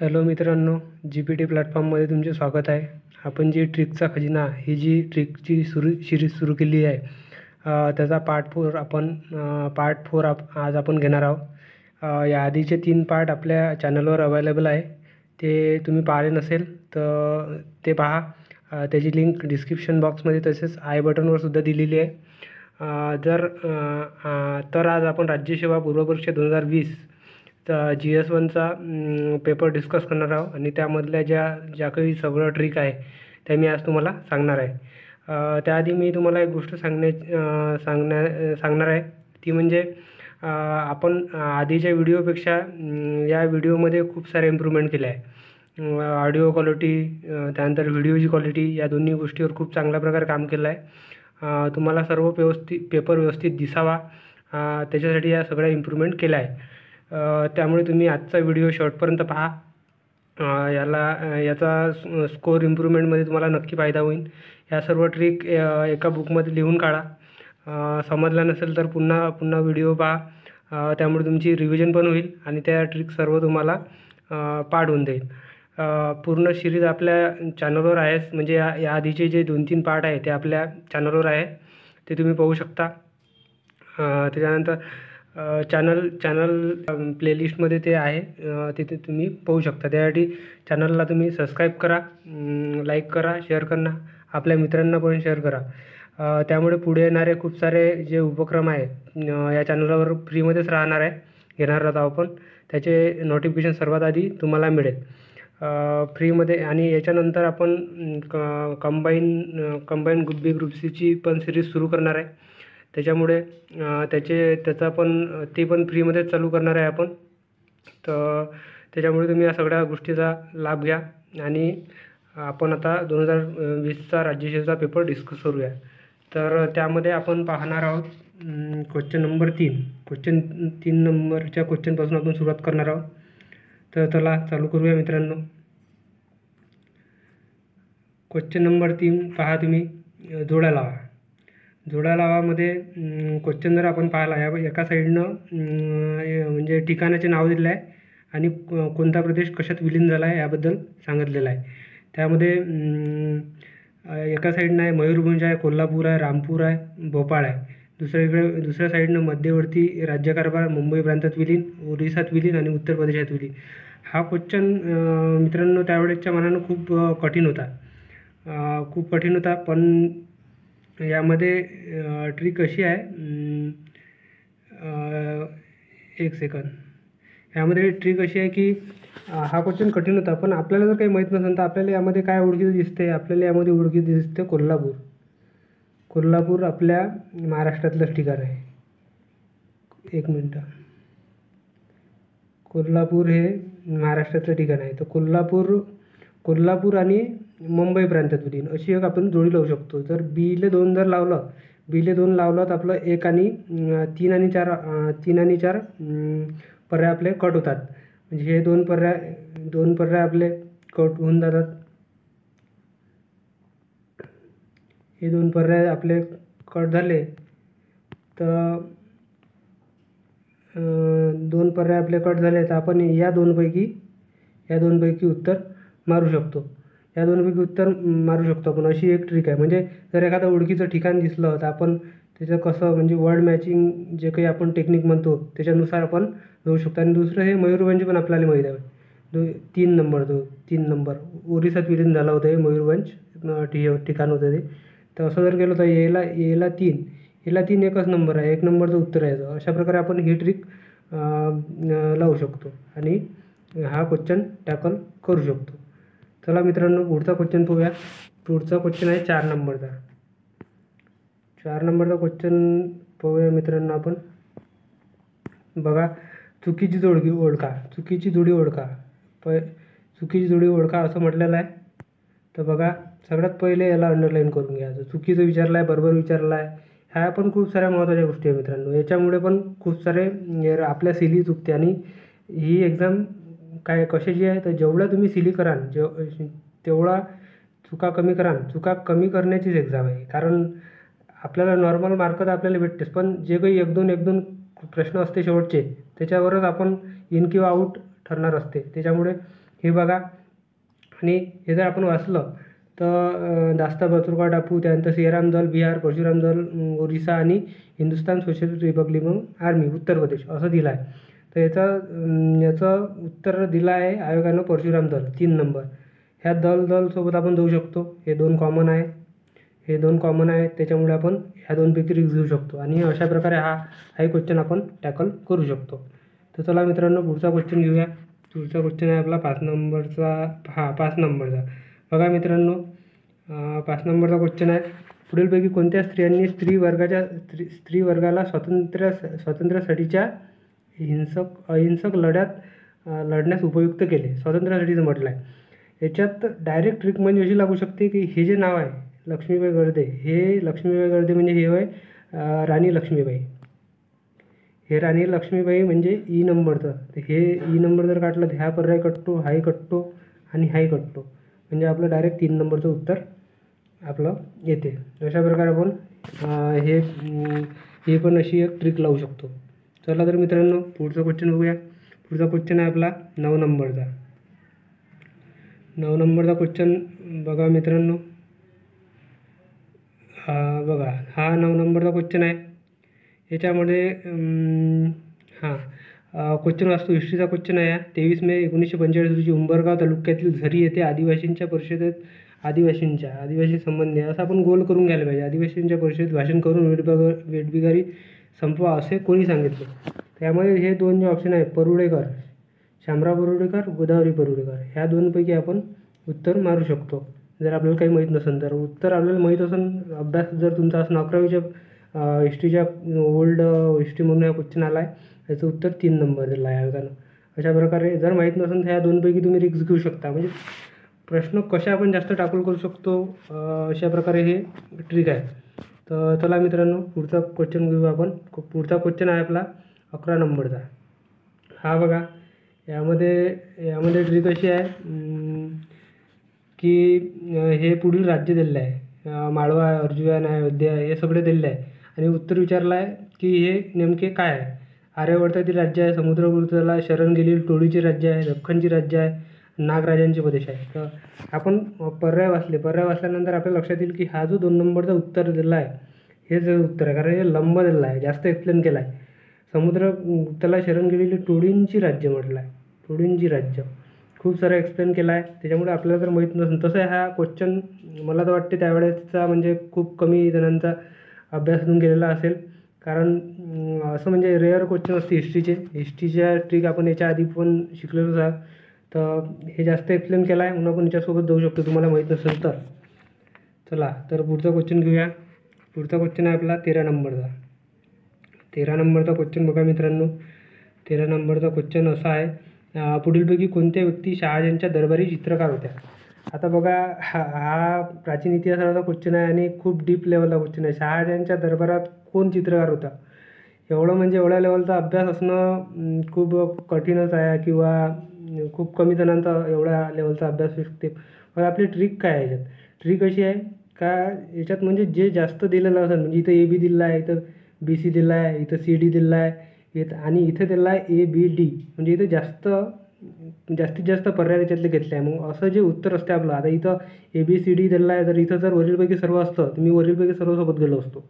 Hello मित्रांनो, GPT प्लॅटफॉर्ममध्ये तुमचे स्वागत आहे. आपण जी ट्रिकचा खजिना ही जी ट्रिकची सिरीज सुरू केली आहे, त्याचा पार्ट फोर आज आपण घेणार आहोत. या आधीचे 3 पार्ट आपल्या चॅनलवर अवेलेबल आहे. ते तुम्ही पाहिले नसेल तर ते पहा. त्याची लिंक डिस्क्रिप्शन बॉक्समध्ये तसेच आय बटनवर सुद्धा दिलेली आहे. तर आज आपण राज्यसेवा पूर्वपरीक्षा 2020 GS1चा पेपर डिस्कस करणार आहोत आणि त्यामधल्या ज्या काही सगळं ट्रिक आहे त्या मी आज तुम्हाला सांगणार आहे. त्याआधी मी तुम्हाला एक गोष्ट सांगणार आहे, ती म्हणजे आपण आधीच्या व्हिडिओपेक्षा या व्हिडिओमध्ये खूप सारे इम्प्रूव्हमेंट केले आहे. ऑडिओ क्वालिटी, त्यानंतर व्हिडिओची क्वालिटी, या दोन्ही गोष्टीवर खूप चांगल्या प्रकारे काम केलं आहे. तुम्हाला सर्व पेपर व्यवस्थित दिसावा त्याच्यासाठी या सगळ्या इम्प्रूव्हमेंट केल्या आहे. त्यामुळे तुम्ही आजचा व्हिडिओ शेवटपर्यंत पहा. याचा स्कोर इम्प्रूव्हमेंटमध्ये तुम्हाला नक्की फायदा होईल. या सर्व ट्रिक एका बुकमध्ये लिहून काढा. समजलं नसेल तर पुन्हा व्हिडिओ पहा. त्यामुळे तुमची रिव्हिजन पण होईल आणि त्या ट्रिक सर्व तुम्हाला पाठ होऊन जाईल. पूर्ण सिरीज आपल्या चॅनलवर आहेच, म्हणजे या आधीचे जे 2-3 पार्ट आहे ते आपल्या चॅनलवर आहे, ते तुम्ही पाहू शकता. त्याच्यानंतर चॅनल प्लेलिस्टमध्ये ते आहे, तिथे तुम्ही पाहू शकता. त्यासाठी चॅनलला तुम्ही सबस्क्राईब करा, लाईक करा, शेअर करा, आपल्या मित्रांना पण शेअर करा. त्यामुळे पुढे येणारे खूप सारे जे उपक्रम आहे या चॅनलवर फ्रीमध्येच राहणार आहे, घेणार आहोत आपण. त्याचे नोटिफिकेशन सर्वात आधी तुम्हाला मिळेल फ्रीमध्ये. आणि याच्यानंतर आपण कंबाईन ग्रुप सीची पण सिरीज सुरू करणार आहे. त्याच्यामुळे ते पण फ्रीमध्येच चालू करणार आहे आपण. तर त्याच्यामुळे तुम्ही या सगळ्या गोष्टीचा लाभ घ्या आणि आपण आता 2020चा राज्यसेवेचा पेपर डिस्कस करूया. तर त्यामध्ये आपण पाहणार आहोत क्वेश्चन नंबर 3. क्वेश्चन 3 नंबरच्या क्वेश्चनपासून आपण सुरुवात करणार आहोत. तर चला चालू करूया मित्रांनो. क्वेश्चन नंबर 3 पहा तुम्ही. जोड्या लावा. जोड्या लावामध्ये क्वेश्चन जर आपण पाहिला, या एका साईडनं म्हणजे ठिकाणाचे नाव दिलेलं आहे आणि कोणता प्रदेश कशात विलीन झाला आहे याबद्दल सांगितलेलं आहे. त्यामध्ये एका साईडनं आहे मयूरभंज आहे, कोल्हापूर आहे, रामपूर आहे, भोपाळ आहे. दुसऱ्या साईडनं मध्यवर्ती राज्यकारभार मुंबई प्रांतात विलीन, ओरिसात विलीन आणि उत्तर प्रदेशात विलीन. हा क्वेश्चन मित्रांनो त्यावेळेसच्या मानानं खूप कठीण होता. पण यामध्ये ट्रिक अशी आहे, एक सेकंद. यामध्ये ट्रिक अशी आहे की हा क्वेश्चन कठीण होता, पण आपल्याला जर काही माहीत नसेल तर आपल्याला यामध्ये काय ओळखीचं दिसते, आपल्याला यामध्ये ओळखीचं दिसते कोल्हापूर आपल्या महाराष्ट्रातलंच ठिकाण आहे. एक मिनटं. कोल्हापूर हे महाराष्ट्राचं ठिकाण आहे. तर कोल्हापूर आणि मुंबई प्रांतात विलीन अशी एक आपण जोडी लावू शकतो. जर बीले 2 लावलं तर आपलं 1 आणि 3 आणि 4 पर्याय आपले कट होतात. म्हणजे हे 2 पर्याय आपले कट होऊन जातात. हे 2 पर्याय आपले कट झाले तर 2 पर्याय आपले कट झाले तर आपण या दोनपैकी उत्तर मारू शकतो. आपण अशी एक ट्रिक आहे. म्हणजे जर एखादं ओळखीचं ठिकाण दिसलं तर आपण त्याचं कसं म्हणजे वर्ड मॅचिंग जे काही आपण टेक्निक म्हणतो त्याच्यानुसार आपण जाऊ शकतो. आणि दुसरं हे मयूरभंज पण आपल्याला माहीत आहे. 3 नंबर ओरिसात विलीन झाला होता. हे मयूरभंज ठिकाण होतं ते. तर असं जर केलं तर याला 3 एकच नंबर आहे, 1 नंबरचं उत्तर आहे. अशा प्रकारे आपण ही ट्रिक लावू शकतो आणि हा क्वेश्चन टॅकल करू शकतो. चला मित्रांनो पुढचा क्वेश्चन पाहूया. पुढचा क्वेश्चन आहे 4 नंबरचा. 4 नंबरचा क्वेश्चन पाहूया मित्रांनो आपण. बघा, चुकीची जोडी ओळखा. चुकीची जोडी ओळखा असं म्हटलेलं आहे. तर बघा, सगळ्यात पहिले याला अंडरलाईन करून घ्या. चुकीचं विचारलं आहे, बरोबर विचारलं आहे, ह्या पण खूप साऱ्या महत्त्वाच्या गोष्टी आहे मित्रांनो. याच्यामुळे पण खूप सारे आपल्या सिली चुकते. आणि ही एक्झाम कशाची आहे तर जेवढ्या तुम्ही सिली कराल तेवढा चुका कमी करण्याचीच एक्झाम आहे. कारण आपल्याला नॉर्मल मार्क तर आपल्याला भेटतेच, पण जे काही 1-2 प्रश्न असते शेवटचे त्याच्यावरच आपण इन किंवा आऊट ठरणार असते. त्याच्यामुळे हे बघा. आणि हे जर आपण वाचलं तर दास्ता बतुर्का टापू, त्यानंतर सियाराम दल बिहार, परशुराम दल ओरिसा आणि Hindustan socialist Republic army Uttar Pradesh असं दिलं आहे. तर याचं उत्तर दिलं आहे आयोगानं परशुराम दल 3 नंबर. ह्या दलसोबत आपण जाऊ शकतो. हे 2 कॉमन आहे, हे 2 कॉमन आहेत, त्याच्यामुळे आपण ह्या 2पैकी रिस्क घेऊ शकतो आणि अशा प्रकारे हा क्वेश्चन आपण टॅकल करू शकतो. तर चला मित्रांनो, पुढचा क्वेश्चन घेऊया. पुढचा क्वेश्चन आहे आपला 5 नंबरचा. 5 नंबरचा बघा मित्रांनो, 5 नंबरचा क्वेश्चन आहे. पुढीलपैकी कोणत्या स्त्रियांनी स्त्री वर्गाला स्वातंत्र्यासाठीच्या अहिंसक लढण्यास उपयुक्त केले? स्वातंत्र्यासाठीचं म्हटलं आहे. याच्यात डायरेक्ट ट्रिक म्हणजे अशी लागू शकते की हे जे नाव आहे लक्ष्मीबाई गर्दे, हे लक्ष्मीबाई गर्दे म्हणजे हे होय राणी लक्ष्मीबाई. हे राणी लक्ष्मीबाई म्हणजे ई नंबरचं. तर हे ई नंबर जर काढलं तर ह्या पर्याय कटतो, हाही कटतो आणि हाही कटतो, म्हणजे आपलं डायरेक्ट 3 नंबरचं उत्तर आपलं येते. अशा प्रकारे आपण हे पण अशी एक ट्रिक लावू शकतो. चला तर मित्रांनो, पुढचा क्वेश्चन बघूया. पुढचा क्वेश्चन आहे आपला 9 नंबरचा. 9 नंबरचा क्वेश्चन बघा मित्रांनो, बघा हा 9 नंबरचा क्वेश्चन आहे. याच्यामध्ये क्वेश्चन वाचतो. हिस्ट्रीचा क्वेश्चन आहे. 23 मे 1945 रोजी उंबरगाव तालुक्यातील झरी येथे आदिवासी संबंधी असं आपण गोल करून घ्यायला पाहिजे. आदिवासींच्या परिषदेत भाषण करून वेठबिगारी संपवा असे कोणी सांगितले? त्यामध्ये हे 2 जे ऑप्शन आहे, परुळेकर, शामराव परुळेकर, गोदावरी परुळेकर, ह्या 2पैकी आपण उत्तर मारू शकतो. जर आपल्याला काही माहीत नसेल तर. उत्तर आपल्याला माहीत असेल, अभ्यास जर तुमचा असं 11वीच्या हिस्ट्रीच्या ओल्ड हिस्ट्री म्हणून हा क्वेश्चन आला आहे, याचं उत्तर 3 नंबर दिलं आहे आयोगानं. अशा प्रकारे जर माहीत नसेल तर ह्या 2पैकी तुम्ही रिस्क घेऊ शकता. म्हणजे प्रश्न कशा आपण जास्त टाकल करू शकतो, अशा प्रकारे हे ट्रिक आहे. तर चला मित्रांनो, पुढचा क्वेश्चन घेऊ आपण. पुढचा क्वेश्चन आहे आपला 11 नंबरचा. हा बघा, यामध्ये ट्रिक अशी आहे की हे पुढील राज्य दिलेलं आहे, माळवा, अर्जुन, अयोध्या हे सगळे दिलेले आहे आणि उत्तर विचारलं आहे की हे नेमके काय आहे. आर्यावर्तातील राज्य आहे, समुद्रगुप्ताला शरण गेलेली टोळीचे राज्य आहे, दख्खनची राज्य आहे, नागराजांचे प्रदेश आहे. तर आपण पर्याय वाचल्यानंतर आपल्या लक्षात येईल की हा जो 2 नंबरचा उत्तर दिला आहे हे जे उत्तर आहे, कारण हे लंब दिलं आहे, जास्त एक्सप्लेन केलं आहे. समुद्रगुप्ताला शरण गेलेली टोळींची राज्य म्हटलं आहे, टोळींची राज्य खूप सारं एक्सप्लेन केलं आहे. त्याच्यामुळे आपल्याला जर माहीत नसेल, तसं हा क्वेश्चन मला तर वाटते त्यावेळेसचा म्हणजे खूप कमी जणांचा अभ्यास केलेला असेल, कारण असं म्हणजे रेअर क्वेश्चन असते हिस्ट्रीच्या ट्रिक आपण याच्या आधी पण शिकलेलोच आहोत. तर हे जास्त एक्सप्लेन केलं आहे म्हणून आपण याच्यासोबत जाऊ शकतो तुम्हाला माहीत नसेल तर. चला तर पुढचा क्वेश्चन घेऊया. पुढचा क्वेश्चन आहे आपला 13 नंबरचा. 13 नंबरचा क्वेश्चन बघा मित्रांनो. 13 नंबरचा क्वेश्चन असा आहे, पुढीलपैकी कोणत्या व्यक्ती शहाजहानच्या दरबारी चित्रकार होत्या? आता बघा, हा प्राचीन इतिहासाचा क्वेश्चन आहे आणि खूप डीप लेवलचा क्वेश्चन आहे. शहाजहानच्या दरबारात कोण चित्रकार होता? एवढं म्हणजे एवढ्या लेवलचा अभ्यास असणं खूप कठीणच आहे, किंवा खूप कमी जणांचा एवढ्या लेवलचा अभ्यास होऊ शकते. पण आपली ट्रिक काय आहे याच्यात? ट्रिक अशी आहे का याच्यात म्हणजे जे जास्त दिलेलं असेल, म्हणजे इथं AB दिलेलं आहे, इथं BC दिलं आहे, इथं CD दिलं आहे, आणि इथं दिलं आहे ABD, म्हणजे इथं जास्तीत जास्त पर्याय त्याच्यातले घेतले आहे. मग असं जे उत्तर असते आपलं, आता इथं ABCD दिलं आहे, तर इथं जर वरीलपैकी सर्व असतं तर मी वरीलपैकी सर्वसोबत गेलो असतो.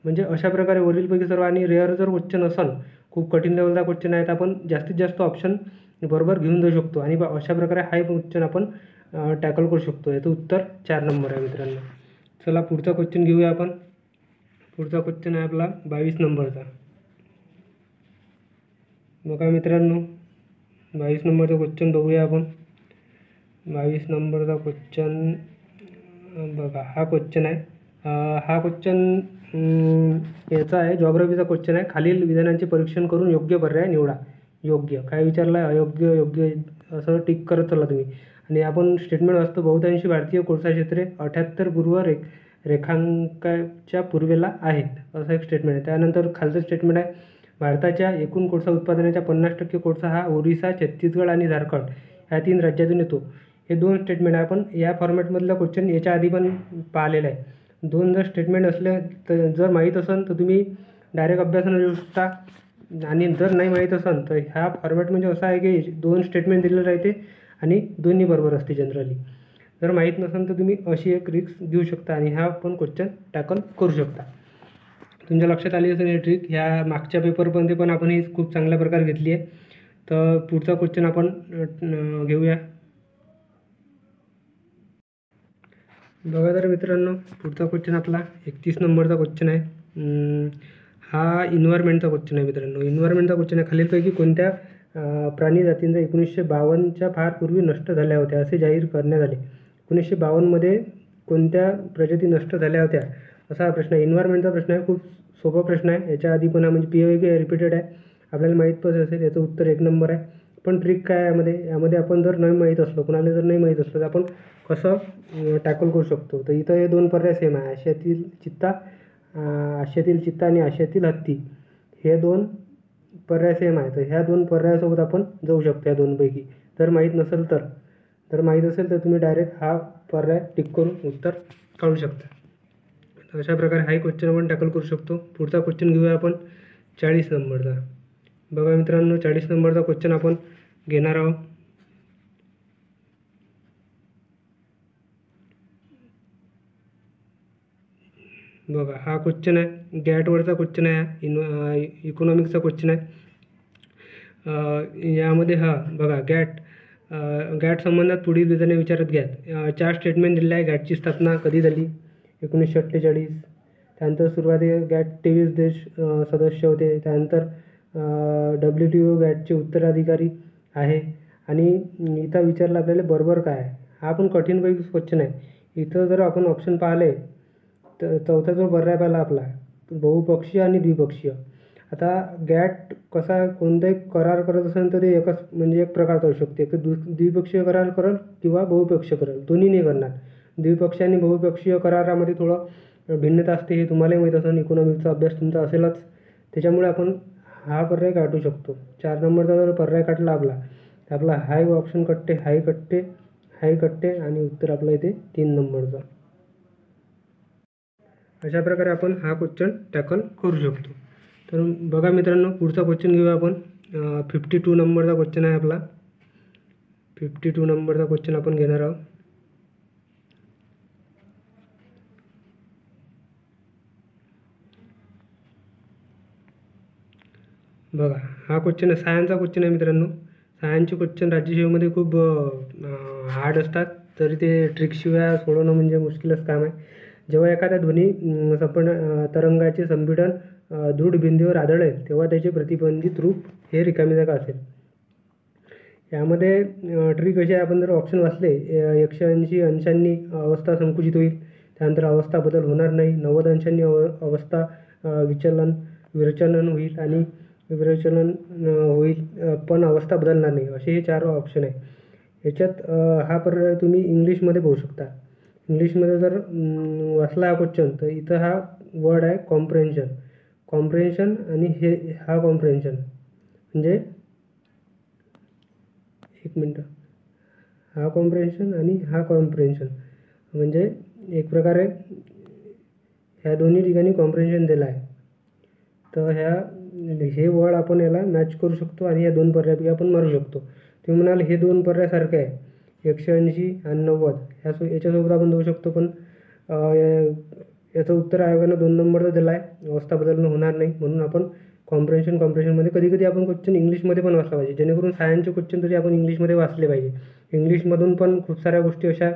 म्हणजे अशा प्रकारे वरीलपैकी सर्व, आणि रेअर जर क्वेश्चन असेल, खूप कठीण लेवलचा क्वेश्चन आहे, तर आपण जास्तीत जास्त ऑप्शन बरोबर घेऊन जाऊ शकतो आणि अशा प्रकारे हा क्वेश्चन आपण टॅकल करू शकतो. याचं उत्तर 4 नंबर आहे मित्रांनो. चला पुढचा क्वेश्चन घेऊया आपण. पुढचा क्वेश्चन आहे आपला 22 नंबरचा. बघा मित्रांनो, 22 नंबरचा क्वेश्चन बघूया आपण. 22 नंबरचा क्वेश्चन बघा, हा क्वेश्चन आहे. हा क्वेश्चन याचा आहे, जॉग्रफीचा क्वेश्चन आहे. खालील विधानांचे परीक्षण करून योग्य पर्याय निवडा. योग्य काय विचारलं आहे, अयोग्य, योग्य असं टिक करत चला तुम्ही. आणि आपण स्टेटमेंट वाचतो. बहुतांशी भारतीय कोळसा क्षेत्रे 78 पूर्व रेखांकाच्या पूर्वेला आहेत, असं एक स्टेटमेंट आहे. त्यानंतर खालचं स्टेटमेंट आहे, भारताच्या एकूण कोळसा उत्पादनाच्या 50% कोळसा हा ओरिसा, छत्तीसगड आणि झारखंड ह्या 3 राज्यातून येतो. हे 2 स्टेटमेंट आहे. आपण या फॉर्मॅटमधलं क्वेश्चन याच्या आधी पण पाहिलेलं आहे. 2 जर स्टेटमेंट असले तर जर माहीत असेल तर तुम्ही डायरेक्ट अभ्यासानं लिहू शकता, आणि जर नाही माहीत असेल तर ह्या फॉर्मॅट म्हणजे असं आहे की 2 स्टेटमेंट दिलेलं राहते आणि दोन्ही बरोबर असते जनरली. जर माहीत नसेल तर तुम्ही अशी एक रिस्क घेऊ शकता आणि हा पण क्वेश्चन टॅकल करू शकता. तुमच्या लक्षात आली असेल ही ट्रिक. ह्या मागच्या पेपरमध्ये पण आपण ही खूप चांगल्या प्रकारे घेतली आहे. तर पुढचा क्वेश्चन आपण घेऊया. बघा तर मित्रांनो, पुढचा क्वेश्चन आपला 31 नंबरचा क्वेश्चन आहे. हा इन्व्हायरमेंटचा क्वेश्चन आहे मित्रांनो. इन्व्हायरमेंटचा क्वेश्चन आहे. खालीलपैकी कोणत्या प्राणी जातींचा 1952च्या फार पूर्वी नष्ट झाल्या होत्या असे जाहीर करण्यात आले? 1952मध्ये कोणत्या प्रजाती नष्ट झाल्या होत्या असा हा प्रश्न आहे. इन्व्हायरमेंटचा प्रश्न आहे. खूप सोपा प्रश्न आहे. याच्या आधी पण म्हणजे POQ रिपीटेड आहे, आपल्याला माहीत पण असेल. याचं उत्तर 1 नंबर आहे. पण ट्रिक काय आहे यामध्ये आपण जर नाही माहीत असलो, कोणाला जर नाही माहीत असलं तर आपण कसं टॅकल करू शकतो. तर इथं हे 2 पर्याय सेम आहे. आशियातील चित्ता आणि आशियातील हत्ती हे 2 पर्याय सेम आहे. तर ह्या 2 पर्यायासोबत आपण जाऊ शकतो या 2पैकी. जर माहीत नसेल तर माहीत असेल तर तुम्ही डायरेक्ट हा पर्याय टिक करून उत्तर काढू शकता. अशा प्रकारे हाही क्वेश्चन आपण टॅकल करू शकतो. पुढचा क्वेश्चन घेऊया आपण 40 नंबरचा. बघा मित्रांनो, 40 नंबरचा क्वेश्चन आपण घेणार आहोत. बघा हा क्वेश्चन आहे, गॅटवरचा क्वेश्चन आहे, इकॉनॉमिक्सचा क्वेश्चन आहे. यामध्ये बघा गॅट संबंधात पुढील विधाने विचारत घ्या. 4 स्टेटमेंट दिले आहे. गॅटची स्थापना कधी झाली? 1948. त्यानंतर सुरुवातीला गॅट 23 देश सदस्य होते. त्यानंतर WTO गॅटचे उत्तराधिकारी आहे. आणि इथं विचारलं आपल्याला बरोबर काय आहे. हा पण कठीणपैकी क्वेश्चन आहे. इथं जर आपण ऑप्शन पाहिले तर चौथा जो पर्याय पाहिला आपला बहुपक्षीय आणि द्विपक्षीय. आता गॅट कसा कोणताही करार करत असेल तर ते एक प्रकारचा असू शकते. एक द्विपक्षीय करार करेल किंवा बहुपक्षीय करेल, दोन्ही नाही करणार. द्विपक्षीय आणि बहुपक्षीय करारामध्ये थोडं भिन्नता असते, हे तुम्हालाही माहीत असेल. इकॉनॉमिक्सचा अभ्यास तुमचा असेलच. त्याच्यामुळे आपण हा पर्याय काढू शकतो. 4 नंबरचा जर पर्याय काढला आपला हाय ऑप्शन कट्टे, हाय कट्टे आणि उत्तर आपलं इथे 3 नंबरचा. अशा प्रकारे आपण हा क्वेश्चन टॅकल करू शकतो. तर बघा मित्रांनो, पुढचा क्वेश्चन घेऊया आपण. 52 नंबरचा क्वेश्चन आहे आपला. 52 नंबरचा क्वेश्चन आपण घेणार आहोत. बघा हा क्वेश्चन आहे, सायन्सचा क्वेश्चन आहे मित्रांनो. सायन्सचे क्वेश्चन राज्यसेवेमध्ये खूप हार्ड असतात, तरी ते ट्रिकशिवाय सोडवणं म्हणजे मुश्किलच काम आहे. जेव्हा एखाद्या ध्वनी तरंगाचे संपीडन दृढ बिंदूवर आढळेल तेव्हा त्याचे प्रतिबंधित रूप हे रिकामी जागा असेल. यामध्ये ट्रिक अशी आहे, आपण जर ऑप्शन वाचले 180 अंशांनी अवस्था संकुचित होईल. त्यानंतर अवस्था बदल होणार नाही. 90 अंशांनी अवस्था विरचलन होईल आणि विरचलन होईल पण अवस्था बदलणार नाही. असे हे 4 ऑप्शन आहे. याच्यात हा पर्याय तुम्ही इंग्लिशमध्ये पाहू शकता. इंग्लिशमध्ये जर वाचला हा क्वेश्चन तर इथं हा वर्ड आहे कॉम्प्रेन्शन आणि हा कॉम्प्रेन्शन म्हणजे एक मिनटं, हा कॉम्प्रेन्शन आणि हा कॉम्प्रेन्शन म्हणजे एक प्रकारे ह्या दोन्ही ठिकाणी कॉम्प्रेन्शन दिलं आहे. तर हे वर्ड आपण याला मॅच करू शकतो आणि या 2 पर्यायापैकी आपण मारू शकतो. तुम्ही म्हणाल हे 2 पर्याय सारखे आहे, 180 आणि 90 याच्यासोबत आपण जाऊ शकतो. पण याचं उत्तर आयोगानं 2 नंबरचा दिला आहे, अवस्था बदलणं होणार नाही. म्हणून आपण कॉम्प्रेन्शनमध्ये कधी आपण क्वेश्चन इंग्लिशमध्ये पण वाचला पाहिजे, जेणेकरून सायन्सचे क्वेश्चन तरी आपण इंग्लिशमध्ये वाचले पाहिजे. इंग्लिशमधून पण खूप साऱ्या गोष्टी अशा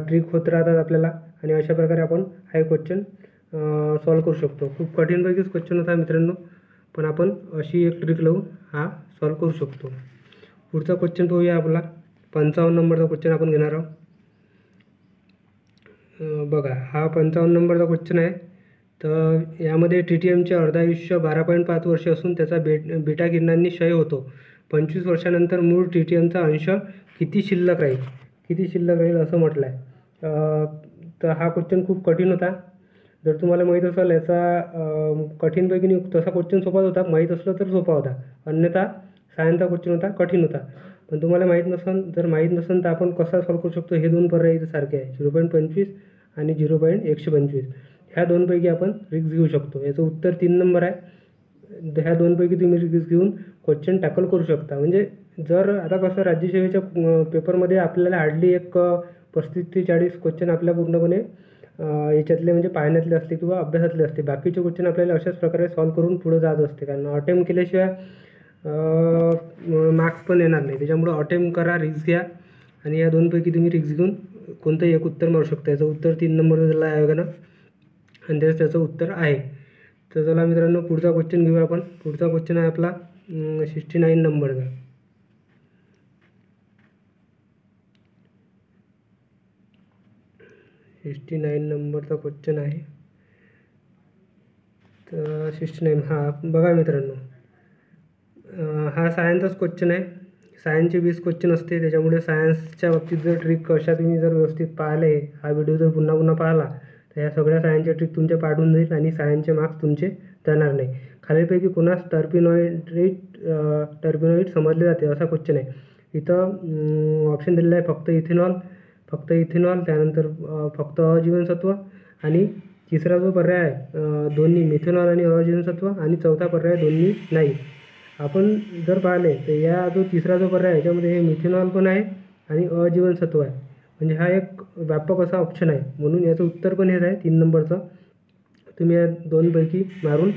ट्रिक होत राहतात आपल्याला आणि अशा प्रकारे आपण हा क्वेश्चन सॉल्व करू शकतो. खूप कठीणपैकीच क्वेश्चन होता मित्रांनो, पण आपण अशी एक ट्रिक लावून हा सॉल्व करू शकतो. पुढचा क्वेश्चन पाहूया आपला 55 नंबरचा क्वेश्चन आपण घेणार आहोत. बघा हा 55 नंबरचा क्वेश्चन आहे. तर यामध्ये TTMचे अर्धायुष्य 12.5 वर्ष असून त्याचा बीटा किरणांनी क्षय होतो. 25 वर्षानंतर मूळ TTMचा अंश किती शिल्लक राहील असं म्हटलं आहे. तर हा क्वेश्चन खूप कठीण होता. जर तुम्हाला माहीत असेल याचा कठीणपैकी नाही, तसा क्वेश्चन सोपाच होता. माहीत असलं तर सोपा होता, अन्यथा सायन्सचा क्वेश्चन होता, कठीण होता. पण तुम्हाला माहीत नसेल तर आपण कसा सॉल्व करू शकतो. हे 2 पर्याय इथे सारखे आहे, 0.25 आणि 0.125. ह्या 2पैकी आपण रिक्स घेऊ शकतो. याचं उत्तर 3 नंबर आहे. ह्या दोनपैकी तुम्ही रिस्क घेऊन क्वेश्चन टॅकल करू शकता. म्हणजे जर आता कसं राज्यसेवेच्या पेपरमध्ये आपल्याला हार्डली एक 35 ते 40 क्वेश्चन आपल्या पूर्णपणे याच्यातले म्हणजे पाहण्यातले असते किंवा अभ्यासातले असते. बाकीचे क्वेश्चन आपल्याला अशाच प्रकारे सॉल्व करून पुढे जात असते, कारण अटेम्प्ट केल्याशिवाय मार्क्स पण येणार नाही. त्याच्यामुळं अटेम्प्ट करा, रिस्क घ्या आणि या दोनपैकी तुम्ही रिस्क घेऊन कोणतंही एक उत्तर मारू शकता. याचं उत्तर 3 नंबरचं दिलं आहे आयोगानं आणि त्याचं उत्तर आहे. तर चला मित्रांनो, पुढचा क्वेश्चन घेऊया आपण. पुढचा क्वेश्चन आहे आपला 69 नंबरचा. 69 नंबरचा क्वेश्चन आहे. तर 69 हा बघा मित्रांनो, हा सायन्सचाच क्वेश्चन आहे. सायन्सचे 20 क्वेश्चन असते. त्याच्यामुळे सायन्सच्या बाबतीत जर ट्रिक कशा तुम्ही जर व्यवस्थित पाहिले, हा व्हिडिओ जर पुन्हा पुन्हा पाहिला, तर या सगळ्या सायन्सच्या ट्रिक तुमच्या पाठवून जाईल आणि सायन्सचे मार्क्स तुमचे जाणार नाही. खालीलपैकी कोणास टर्बिनोइड समजले जाते असा क्वेश्चन आहे. इथं ऑप्शन दिलेला आहे फक्त इथेनॉल, त्यानंतर फक्त अजीवनसत्व आणि तिसरा जो पर्याय आहे दोन्ही मिथेनॉल आणि अजीवनसत्व आणि चौथा पर्याय दोन्ही नाही. आपण जर पाहिले तर या जो तिसरा जो पर्याय आहे याच्यामध्ये हे मिथेनॉल पण आहे आणि अजीवनसत्व आहे. म्हणजे हा एक व्यापक असा ऑप्शन आहे, म्हणून याचं उत्तर पण हेच आहे 3 नंबरचं. तुम्ही या दोनपैकी मारू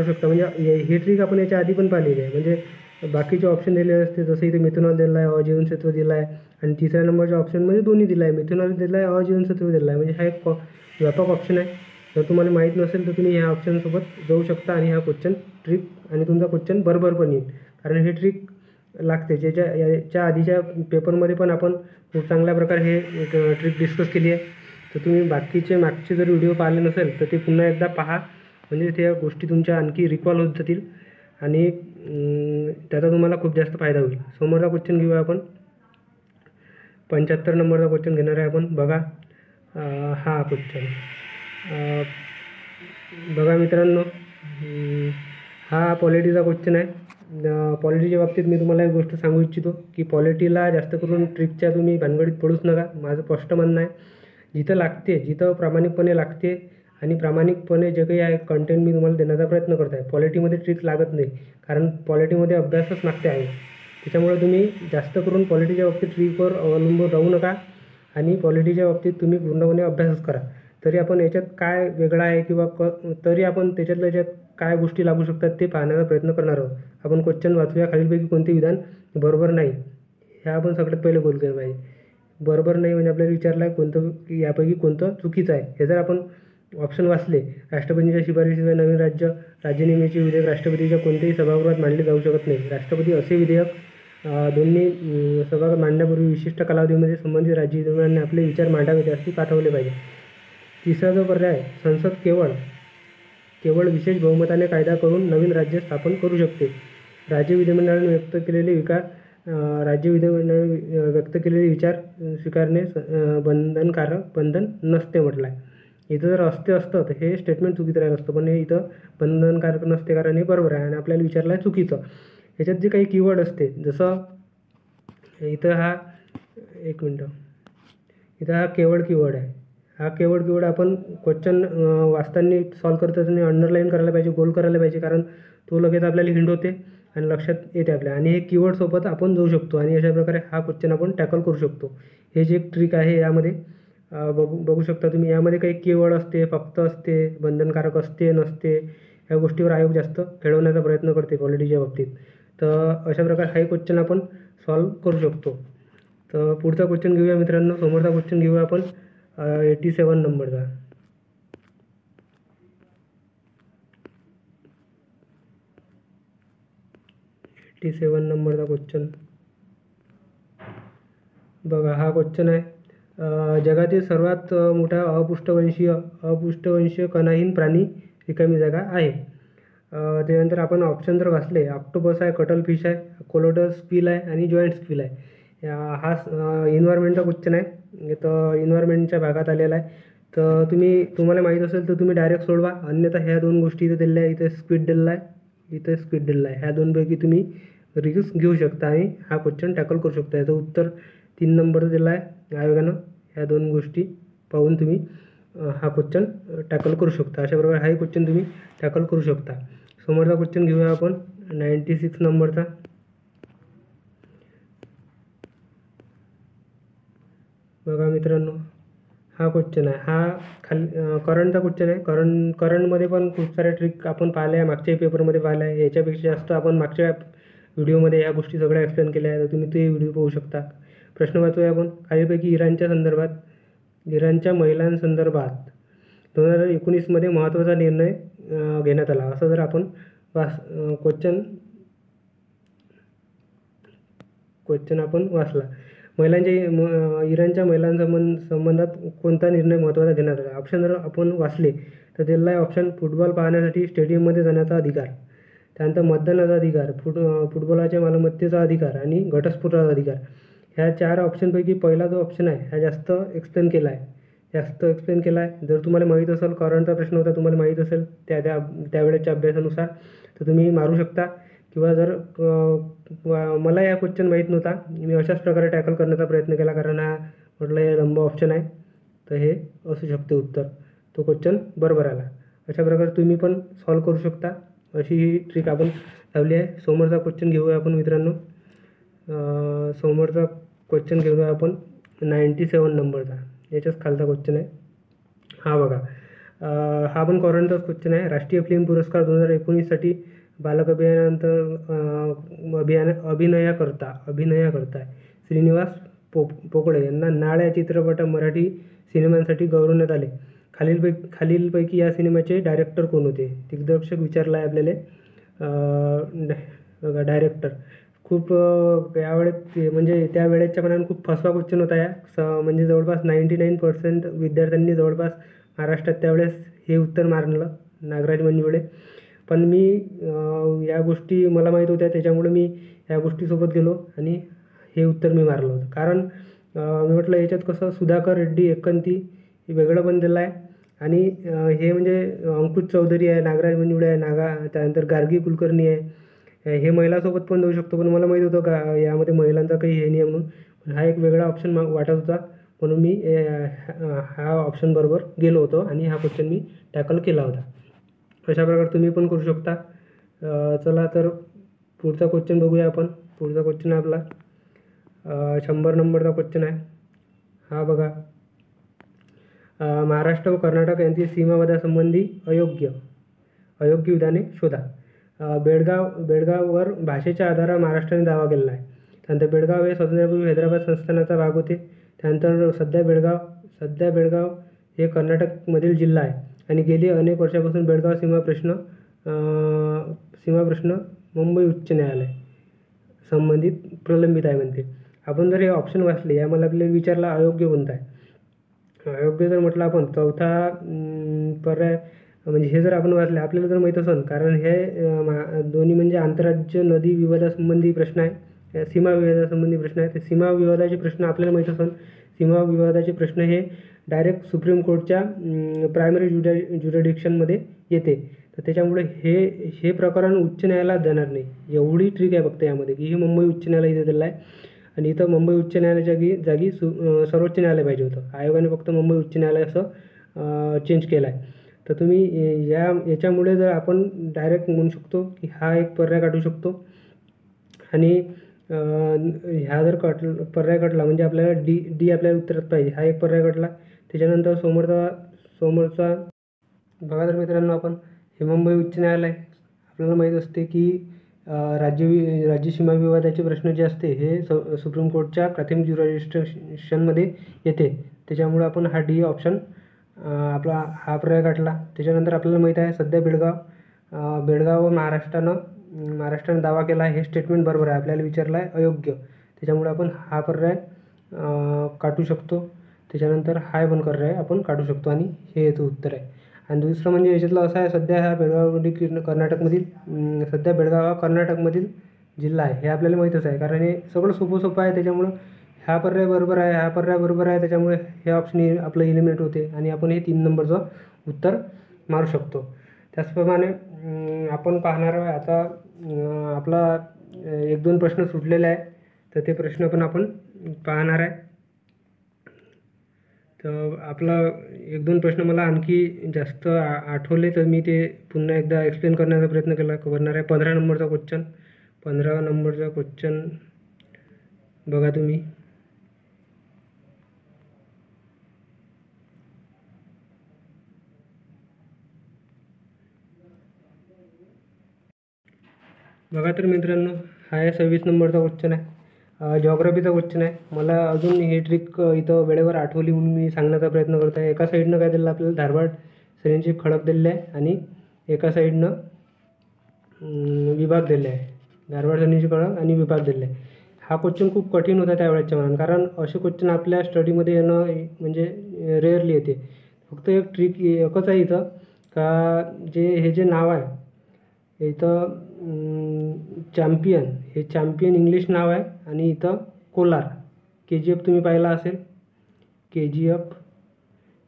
शकता. म्हणजे हे ट्रिक आपण याच्या आधी पण पाहिलेली आहे. म्हणजे बाकीचे ऑप्शन दिलेले असते, जसं इथे मिथेनॉल दिलं आहे, अजीवनसत्व दिलं आहे आणि तिसऱ्या नंबरच्या ऑप्शनमध्ये दोन्ही दिलं आहे, मिथेनॉल दिलं आहे, अजीवनसत्व दिलं आहे. म्हणजे हा एक व्यापक ऑप्शन आहे. जर तुम्हाला माहीत नसेल तर तुम्ही ह्या ऑप्शनसोबत जाऊ शकता आणि हा क्वेश्चन ट्रिक आणि तुमचा क्वेश्चन बरोबर पण येईल, कारण हे ट्रिक लागते. याच्या आधीच्या पेपरमध्ये पण आपण खूप चांगल्या प्रकारे हे एक ट्रिक डिस्कस केली आहे. तर तुम्ही बाकीचे मागचे जर व्हिडिओ पाहिले नसेल तर ते पुन्हा एकदा पहा, म्हणजे त्या गोष्टी तुमच्या आणखी रिकॉल होत जातील आणि त्याचा तुम्हाला खूप जास्त फायदा होईल. समोरचा क्वेश्चन घेऊया आपण. 75 नंबरचा क्वेश्चन घेणार आहे आपण. बघा हा क्वेश्चन बघा मित्रांनो, हा पॉलिटीचा क्वेश्चन आहे. पॉलिटीच्या बाबतीत मी तुम्हाला एक गोष्ट सांगू इच्छितो की पॉलिटीला जास्त करून ट्रिकच्या तुम्ही भानगडीत पडूच नका. माझं स्पष्ट म्हणणं आहे, जिथं लागते, जिथं प्रामाणिकपणे लागते आणि प्रामाणिकपणे जे काही आहे कंटेंट मी तुम्हाला देण्याचा प्रयत्न करत आहे. पॉलिटीमध्ये ट्रिक लागत नाही, कारण पॉलिटीमध्ये अभ्यासच लागते आहे. त्याच्यामुळे तुम्ही जास्त करून पॉलिटीच्या बाबतीत ट्रिकवर अवलंबून राहू नका आणि पॉलिटीच्या बाबतीत तुम्ही पूर्णपणे अभ्यासच करा. तरी आपण याच्यात काय वेगळं आहे किंवा तरी आपण त्याच्यातल्या याच्यात काय गोष्टी लागू शकतात ते पाहण्याचा प्रयत्न करणार आहोत. आपण क्वेश्चन वाचूया. खालीलपैकी कोणते विधान बरोबर नाही, हे आपण सगळ्यात पहिले गोल केलं पाहिजे. बरोबर नाही म्हणजे आपल्याला विचारलं आहे कोणतं की यापैकी कोणतं चुकीचं आहे. हे जर आपण ऑप्शन वाचले, राष्ट्रपतींच्या शिफारशीशिवाय नवीन राज्य निर्मितीचे विधेयक राष्ट्रपतीच्या कोणत्याही सभागृहात मांडले जाऊ शकत नाही. राष्ट्रपती असे विधेयक दोन्ही सभागृहात मांडण्यापूर्वी विशिष्ट कालावधीमध्ये संबंधित राज्यविधानाने आपले विचार मांडावे, त्यासाठी पाठवले पाहिजे. तिसरा जो पर्याय, संसद केवळ विशेष बहुमताने कायदा करून नवीन राज्य स्थापन करू शकते. राज्य विधिमंडळाने व्यक्त केलेले विचार स्वीकारणे बंधन नसते म्हटलं आहे. इथं जर असतं तर हे स्टेटमेंट चुकीचं राहिलं असतं, पण हे इथं बंधनकारक नसते, कारण हे बरोबर आहे आणि आपल्याला विचारलं आहे चुकीचं. याच्यात जे काही कीवर्ड असते, जसं इथं हा इथं हा केवळ कीवर्ड आहे. हा केवळ कीवर्ड आपण क्वेश्चन वाचताना सॉल्व करताना अंडरलाईन करायला पाहिजे, गोल करायला पाहिजे, कारण तो लगेच आपल्याला हिंट होते आणि लक्षात येते आपल्या, आणि हे कीवर्डसोबत आपण जाऊ शकतो आणि अशा प्रकारे हा क्वेश्चन आपण टॅकल करू शकतो. हे जे एक ट्रिक आहे यामध्ये बघू शकता तुम्ही. यामध्ये काही कीवर्ड असते, फक्त असते, बंधनकारक असते, नसते, या गोष्टीवर आयोग जास्त खेळवण्याचा प्रयत्न करते पॉलिटीच्या बाबतीत. तर अशा प्रकारे हा क्वेश्चन आपण सॉल्व करू शकतो. तर पुढचा क्वेश्चन घेऊया मित्रांनो. समोरचा क्वेश्चन घेऊया आपण 87 नंबरचा. 87 नंबरचा क्वेश्चन बघा. हा क्वेश्चन आहे, जगातील सर्वात मोठा अपृष्ठवंशीय कणाहीन प्राणी रिकामी जागा आहे. त्यानंतर आपण ऑप्शन जर वाचले, ऑक्टोपस आहे, कटलफिश आहे, कोलोडस क्विल आहे आणि जॉईंट क्विल आहे. हा इन्व्हायरमेंटचा क्वेश्चन आहे. तर इन्व्हायरमेंटच्या भागात आलेला आहे. तर तुम्हाला माहीत असेल तर तुम्ही डायरेक्ट सोडवा, अन्यथा ह्या दोन गोष्टी इथे दिलेल्या आहे. इथे स्क्विड दिलेला आहे, इथे स्क्विड दिलेला आहे. ह्या दोनपैकी तुम्ही रिस्क घेऊ शकता आणि हा क्वेश्चन टॅकल करू शकता. याचं उत्तर 3 नंबर दिलं आहे आयोगानं. ह्या दोन गोष्टी पाहून तुम्ही हा क्वेश्चन टॅकल करू शकता. अशा प्रकारे हाही क्वेश्चन तुम्ही टॅकल करू शकता. समोरचा क्वेश्चन घेऊया आपण 96 नंबरचा. बघा मित्रांनो, हा क्वेश्चन आहे. हा करंटचा क्वेश्चन आहे. करंटमध्ये पण खूप साऱ्या ट्रिक आपण पाहिल्या आहे, मागच्याही पेपरमध्ये पाहिल्या आहे. याच्यापेक्षा जास्त आपण मागच्या व्हिडिओमध्ये या गोष्टी सगळ्या एक्सप्लेन केल्या आहेत, तर तुम्ही ते व्हिडिओ पाहू शकता. प्रश्न वाचूया आपण. खालीलपैकी इराणच्या महिलांसंदर्भात 2019 महत्त्वाचा निर्णय घेण्यात आला. असं जर आपण क्वेश्चन आपण वाचला. इराणच्या महिलांसंबंधात कोणता निर्णय महत्त्वाचा घेण्यात आला. ऑप्शन जर आपण वाचले तर दिलेला आहे ऑप्शन: फुटबॉल पाहण्यासाठी स्टेडियममध्ये जाण्याचा अधिकार, त्यानंतर मतदानाचा अधिकार, फुटबॉलाच्या मालमत्तेचा अधिकार आणि घटस्फोटाचा अधिकार. ह्या 4 ऑप्शनपैकी पहिला जो ऑप्शन आहे हा जास्त एक्सप्लेन केला आहे. जर तुम्हाला माहीत असेल, करंटचा प्रश्न होता, तुम्हाला माहीत असेल त्यावेळेच्या अभ्यासानुसार, तर तुम्ही मारू शकता. किंवा जर मला या क्वेश्चन माहीत नव्हता, मी अशाच प्रकारे टॅकल करण्याचा प्रयत्न केला, कारण हा म्हटलं हे लंबा ऑप्शन आहे, तर हे असू शकते उत्तर. तो क्वेश्चन बरोबर आला. अशा प्रकारे तुम्ही पण सॉल्व करू शकता. अशी ही ट्रिक आपण लावली आहे. समोरचा क्वेश्चन घेऊया आपण मित्रांनो. समोरचा क्वेश्चन घेऊया आपण 97 नंबरचा. याच्याच खालचा क्वेश्चन आहे हा. बघा, हा पण करंटचाच क्वेश्चन आहे. राष्ट्रीय फिल्म पुरस्कार 2019साठी बालक अभिनयाकरता श्रीनिवास पोकळे यांना नाळ या चित्रपट मराठी सिनेमांसाठी गौरवण्यात आले. खालीलपैकी या सिनेमाचे डायरेक्टर कोण होते. दिग्दर्शक विचारला आहे आपल्याला. बघा, डायरेक्टर खूप यावेळेस म्हणजे त्या वेळेच्या मनाने खूप फसवा क्वेश्चन होता या. म्हणजे जवळपास 99% विद्यार्थ्यांनी जवळपास महाराष्ट्रात त्यावेळेस हे उत्तर मारलं, नागराज मंजुळे. पण मी या गोष्टी मला माहीत होत्या, त्याच्यामुळे मी या गोष्टीसोबत गेलो आणि हे उत्तर मी मारलं होतं. कारण मी म्हटलं याच्यात कसं सुधाकर रेड्डी एकंती वेगळं पण दिलं आहे, आणि हे म्हणजे अंकुश चौधरी आहे, नागराज मंजुळे आहे, त्यानंतर गार्गी कुलकर्णी आहे. हे महिलासोबत पण देऊ शकतो, पण मला माहीत होतं का यामध्ये महिलांचा काही हे नाही म्हणून. हा एक वेगळा ऑप्शन वाटत होता, म्हणून मी हा ऑप्शन बरोबर गेलो होतो आणि हा क्वेश्चन मी टॅकल केला होता. अशा प्रकारे तुम्ही पण करू शकता. चला तर पुढचा क्वेश्चन बघूया आपण. पुढचा क्वेश्चन आपला 100 नंबरचा क्वेश्चन आहे हा. बघा, महाराष्ट्र व कर्नाटक यांची सीमावादासंबंधी अयोग्य विधाने शोधा. बेळगाववर भाषेच्या आधारावर महाराष्ट्राने दावा केलेला आहे. त्यानंतर बेळगाव हे स्वातंत्र्यपूर्वी हैदराबाद संस्थानाचा भाग होते. त्यानंतर सध्या बेळगाव हे कर्नाटकमधील जिल्हा आहे आणि गेली अनेक वर्षापासून बेळगाव सीमा प्रश्न मुंबई उच्च न्यायालय संबंधित प्रलंबित आहे म्हणते. आपण जर हे ऑप्शन वाचले, यामध्ये आपल्याला विचारला अयोग्य कोणता आहे. अयोग्य जर म्हटलं आपण चौथा पर्याय, म्हणजे हे जर आपण वाचले, आपल्याला जर माहीत असेल, कारण हे दोन्ही म्हणजे आंतरराज्य नदी विवादासंबंधी प्रश्न आहे, सीमा विवादासंबंधी प्रश्न आहे. ते सीमा विवादाचे प्रश्न आपल्याला माहीत असेल. सीमा विवादाचे प्रश्न हे डायरेक्ट सुप्रीम कोर्टच्या प्रायमरी ज्युरिडिक्शनमध्ये येते, तर त्याच्यामुळे हे प्रकरण उच्च न्यायालयात जाणार नाही. एवढी ट्रिक आहे फक्त यामध्ये, की हे मुंबई उच्च न्यायालय इथे दिलं आहे आणि इथं मुंबई उच्च न्यायालयाच्या जागी सर्वोच्च न्यायालय पाहिजे होतं. आयोगाने फक्त मुंबई उच्च न्यायालय असं चेंज केलं आहे. तर तुम्ही याच्यामुळे जर आपण डायरेक्ट म्हणू शकतो की हा एक पर्याय काढू शकतो. आणि ह्या जर पर्याय कटला, म्हणजे आपल्याला डी आपल्याला उत्तरात पाहिजे, हा एक पर्याय कटला. त्याच्यानंतर समोरचा बघा तर मित्रांनो, आपण हे मुंबई उच्च न्यायालय आपल्याला माहीत असते की राज्य सीमा विवादाचे प्रश्न जे असते हे सुप्रीम कोर्टच्या प्राथमिक ज्युरिडिक्शनमध्ये येते. त्याच्यामुळे आपण हा डी ऑप्शन आपला हा पर्याय काढला. त्याच्यानंतर आपल्याला माहीत आहे सध्या बेळगाव महाराष्ट्रानं दावा केला आहे, हे स्टेटमेंट बरोबर आहे. आपल्याला विचारलं आहे अयोग्य, त्याच्यामुळे आपण हा पर्याय काढू शकतो. त्याच्यानंतर हा पण पर्याय आपण काढू शकतो आणि हे याचं उत्तर आहे. आणि दुसरं म्हणजे याच्यातलं असं आहे, सध्या हा बेळगाव कर्नाटकमधील जिल्हा आहे, हे आपल्याला माहीतच आहे, कारण हे सगळं सोपं आहे. त्याच्यामुळं हा पर्याय बरोबर आहे, त्याच्यामुळे हे ऑप्शन आपलं इलिमिनेट होते आणि आपण हे 3 नंबरचं उत्तर मारू शकतो. त्याचप्रमाणे आपण पाहणार आहे आता आपला 1-2 प्रश्न सुटलेले आहे, तर ते प्रश्न पण आपण पाहणार आहे. तर आपला 1-2 प्रश्न मला आणखी जास्त आठवले तर मी ते पुन्हा एकदा एक्सप्लेन करण्याचा प्रयत्न करणार आहे. 15 नंबरचा क्वेश्चन. 15 नंबरचा क्वेश्चन बघा तुम्ही. बघा तर मित्रांनो, हा आहे 26 नंबरचा क्वेश्चन आहे. जॉग्राफीचा क्वेश्चन आहे. मला अजून ही ट्रिक इथं वेळेवर आठवली म्हणून मी सांगण्याचा प्रयत्न करत आहे. एका साईडनं काय दिलं आपल्याला, धारवाड श्रेणीचे खडक दिलेले आहे आणि एका साईडनं विभाग दिले आहे. धारवाड श्रेणीचे खडक आणि विभाग दिले आहे. हा क्वेश्चन खूप कठीण होता त्यावेळेच्या मनानं, कारण असे क्वेश्चन आपल्या स्टडीमध्ये येणं म्हणजे रेअरली येते. फक्त एक ट्रिक एकच आहे इथं, का हे जे नाव आहे इथं चॅम्पियन, हे चॅम्पियन इंग्लिश नाव आहे आणि इथं कोलार. KGF तुम्ही पाहिला असेल,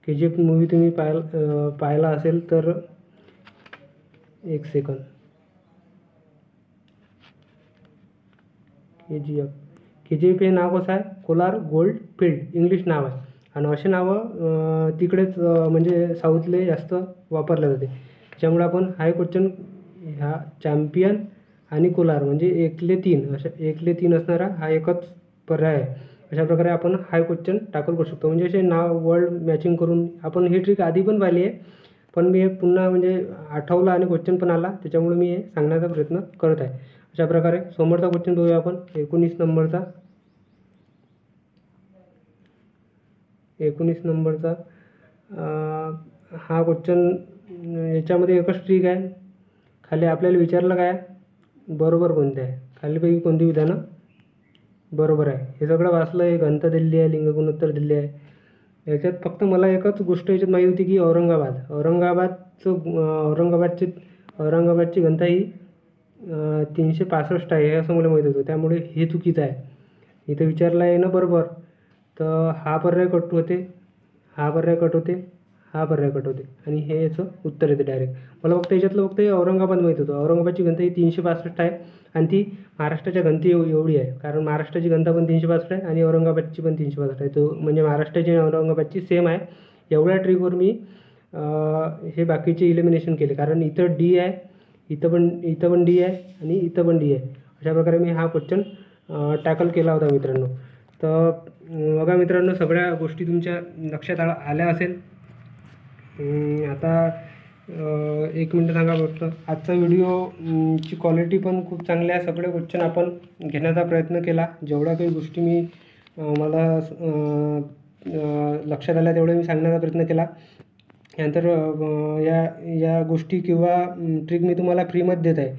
KGF मूवी तुम्ही पाहिला असेल तर एक सेकंद. KGF हे नाव कसं आहे, कोलार गोल्ड फील्ड इंग्लिश नाव आहे. आणि असे नावं तिकडेच म्हणजे साऊथले जास्त वापरले जाते. त्याच्यामुळे आपण हा क्वेश्चन ह्या चॅम्पियन आणि कोलार म्हणजे 1:3 अशा 1:3 असणारा हा एकच पर्याय आहे. अशा प्रकारे आपण हा क्वेश्चन टॅकल करू शकतो. म्हणजे असे नाव वर्ड मॅचिंग करून आपण ही ट्रिक आधी पण पाहिली आहे, पण मी हे पुन्हा म्हणजे आठवलं आणि क्वेश्चन पण आला, त्याच्यामुळे मी हे सांगण्याचा प्रयत्न करत आहे. अशा प्रकारे समोरचा क्वेश्चन बघूया आपण. 19 नंबरचा. 19 नंबरचा हा क्वेश्चन, याच्यामध्ये एकच ट्रिक आहे. खाली आपल्याला विचारलं काय, बरोबर कोणते आहे, खालीपैकी कोणती विधानं बरोबर आहे. हे सगळं वाचलं आहे, घनता दिलेली आहे, लिंग गुणोत्तर दिले आहे. याच्यात फक्त मला एकच गोष्ट याच्यात माहिती होती की औरंगाबादची घनता ही 365 आहे हे असं मला माहीत होतं. त्यामुळे हे चुकीचं आहे. इथं विचारलं आहे ना बरोबर, तर हा पर्याय कट होते, हा पर्याय कट होते, हा पर्याय कट होते आणि हे याचं उत्तर येते डायरेक्ट. मला फक्त याच्यातलं हे औरंगाबाद माहीत होतं. औरंगाबादची घनता ही 365 आहे आणि ती महाराष्ट्राच्या घनते एवढी आहे. कारण महाराष्ट्राची घनता पण 365 आहे आणि औरंगाबादची पण 365 आहे. तो म्हणजे महाराष्ट्राची आणि औरंगाबादची सेम आहे. एवढ्या ट्रिकवर मी हे बाकीचे इलिमिनेशन केले. कारण इथं D आहे, इथं पण D आहे आणि इथं पण D आहे. अशा प्रकारे मी हा क्वेश्चन टॅकल केला होता मित्रांनो. तर बघा मित्रांनो, सगळ्या गोष्टी तुमच्या लक्षात आल्या असेल. आता 1 मिनटं थांबा फक्त. आजचा व्हिडिओ ची क्वालिटी पण खूप चांगली आहे. सगळे क्वेश्चन आपण घेण्याचा प्रयत्न केला. जेवढ्या काही गोष्टी मी मला लक्षात आल्या तेवढ्या मी सांगण्याचा प्रयत्न केला. नंतर या गोष्टी किंवा ट्रिक मी तुम्हाला फ्रीमध्ये देत आहे.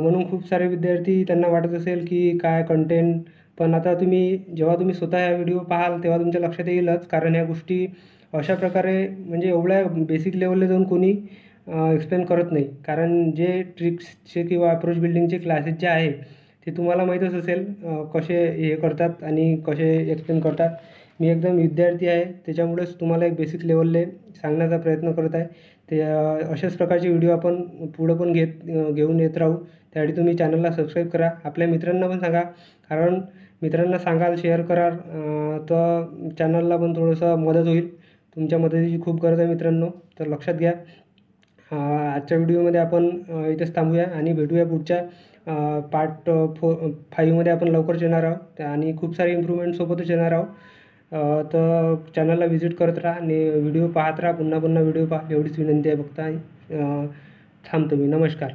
म्हणून खूप सारे विद्यार्थी त्यांना वाटत असेल की काय कंटेंट, पण आता जेव्हा तुम्ही स्वतः हा व्हिडिओ पाहाल तेव्हा तुमच्या लक्षात येईलच. कारण ह्या गोष्टी अशा प्रकारे म्हणजे एवढ्या बेसिक लेवलला जाऊन कोणी एक्सप्लेन करत नाही. कारण जे ट्रिक्सचे किंवा अप्रोच बिल्डिंगचे क्लासेस जे आहे ते तुम्हाला माहीतच असेल कसे हे करतात आणि कसे एक्सप्लेन करतात. मी एकदम विद्यार्थी आहे, त्याच्यामुळेच तुम्हाला एक बेसिक लेवलले सांगण्याचा प्रयत्न करत आहे. ते अशाच प्रकारचे व्हिडिओ आपण पुढं पण घेऊन येत राहू. त्यासाठी तुम्ही चॅनलला सबस्क्राईब करा. आपल्या मित्रांना पण सांगा, कारण मित्रांना सांगाल, शेअर कराल तर चॅनलला पण थोडंसं मदत होईल. तुमच्या मदतीची खूप गरज आहे मित्रांनो. तर लक्षात घ्या. आजच्या व्हिडिओमध्ये आपण इथेच थांबूया आणि भेटूया पुढच्या पार्ट 5मध्ये. आपण लवकरच येणार आहोत आणि खूप सारे इम्प्रूव्हमेंटसोबतच येणार आहोत. तर चॅनलला व्हिजिट करत राहा आणि व्हिडिओ पाहत राहा. पुन्हा व्हिडिओ पहा, एवढीच विनंती आहे फक्त. थांबतो मी. नमस्कार.